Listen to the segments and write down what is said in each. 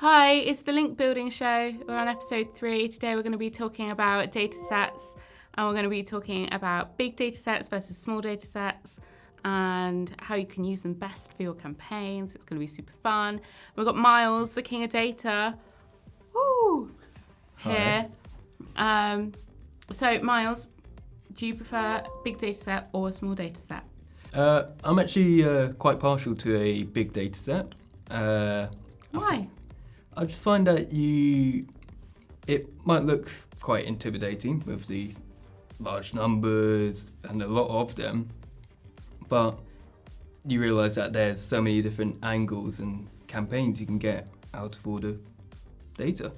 Hi, it's the Link Building Show. We're on episode 3. Today we're going to be talking about data sets, and we're going to be talking about big data sets versus small data sets and how you can use them best for your campaigns. It's going to be super fun. We've got Miles, the king of data, here. So Miles, do you prefer a big data set or a small data set? I'm actually quite partial to a big data set. Why? I just find that it might look quite intimidating with the large numbers and a lot of them, but you realise that there's so many different angles and campaigns you can get out of all the data.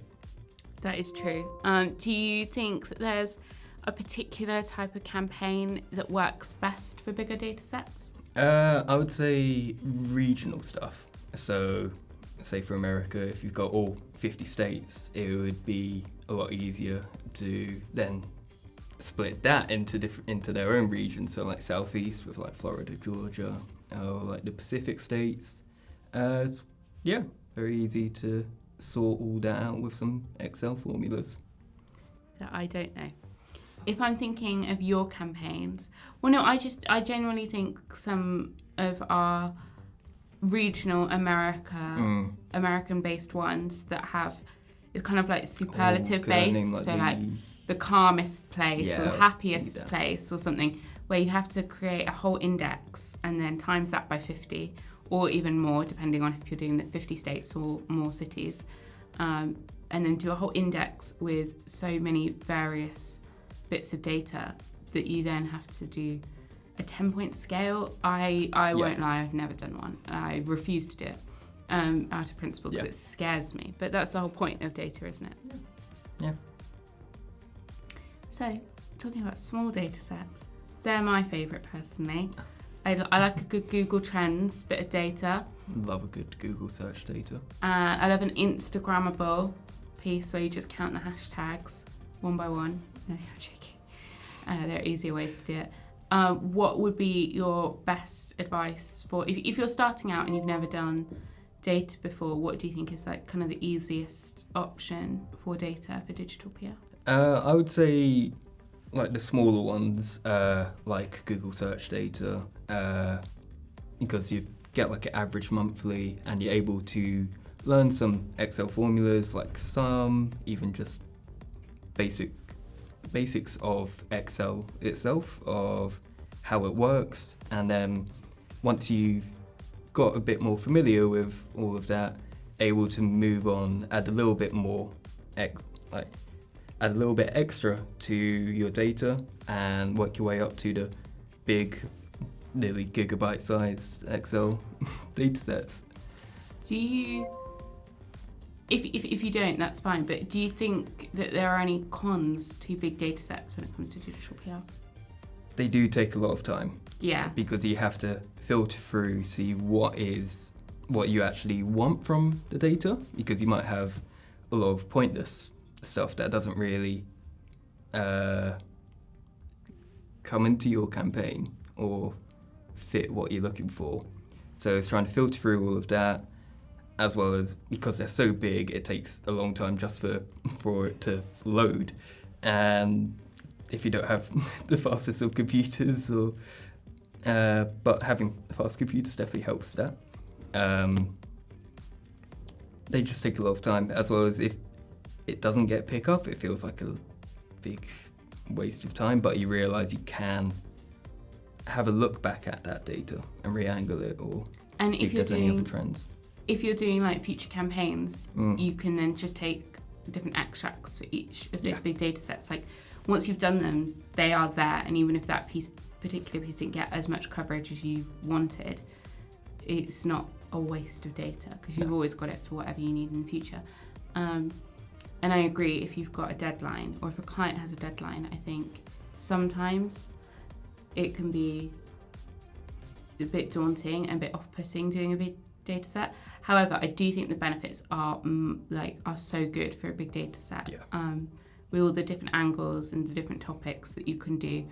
That is true. Do you think that there's a particular type of campaign that works best for bigger data sets? I would say regional stuff. So, say for America, if you've got all 50 states, it would be a lot easier to then split that into their own regions. So like Southeast with like Florida, Georgia, or like the Pacific states. Very easy to sort all that out with some Excel formulas. That I don't know. If I'm thinking of your campaigns, I genuinely think some of our regional American-based ones that have, it's kind of like superlative based, so like the calmest place or the happiest place or something, where you have to create a whole index and then times that by 50 or even more, depending on if you're doing the 50 states or more cities, and then do a whole index with so many various bits of data that you then have to do a 10-point scale. I won't lie, I've never done one. I refuse to do it out of principle because it scares me. But that's the whole point of data, isn't it? Yeah. So, talking about small data sets, they're my favourite personally. I like a good Google Trends bit of data. Love a good Google search data. I love an Instagrammable piece where you just count the hashtags one by one. No, I'm joking. There are easier ways to do it. What would be your best advice for if you're starting out and you've never done data before? What do you think is like kind of the easiest option for data for digital PR? I would say like the smaller ones, like Google search data, because you get like an average monthly and you're able to learn some Excel formulas, like some even just basics of Excel itself, of how it works, and then once you've got a bit more familiar with all of that, able to move on, add a little bit extra to your data and work your way up to the big, nearly gigabyte-sized Excel data sets. Do you? If you don't, that's fine. But do you think that there are any cons to big data sets when it comes to digital PR? They do take a lot of time. Yeah. Because you have to filter through, see what you actually want from the data, because you might have a lot of pointless stuff that doesn't really come into your campaign or fit what you're looking for. So it's trying to filter through all of that, as well as, because they're so big, it takes a long time just for it to load. And if you don't have the fastest of computers, but having fast computers definitely helps that. They just take a lot of time, as well as if it doesn't get pick up, it feels like a big waste of time, but you realise you can have a look back at that data and re-angle it, or see if there's any other trends. If you're doing like future campaigns, you can then just take different extracts for each of those big data sets. Like once you've done them, they are there, and even if that particular piece didn't get as much coverage as you wanted, it's not a waste of data because you've always got it for whatever you need in the future. And I agree, if you've got a deadline or if a client has a deadline, I think sometimes it can be a bit daunting and a bit off-putting doing a big data set. However, I do think the benefits are so good for a big data set. With all the different angles and the different topics that you can do,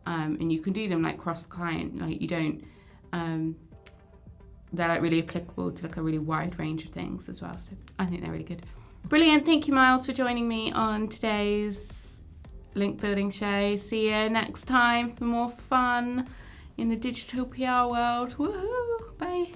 and you can do them like cross-client. Like you don't they're like really applicable to like a really wide range of things as well. So I think they're really good. Brilliant. Thank you, Miles, for joining me on today's Link Building Show. See you next time for more fun in the digital PR world. Woohoo! Bye.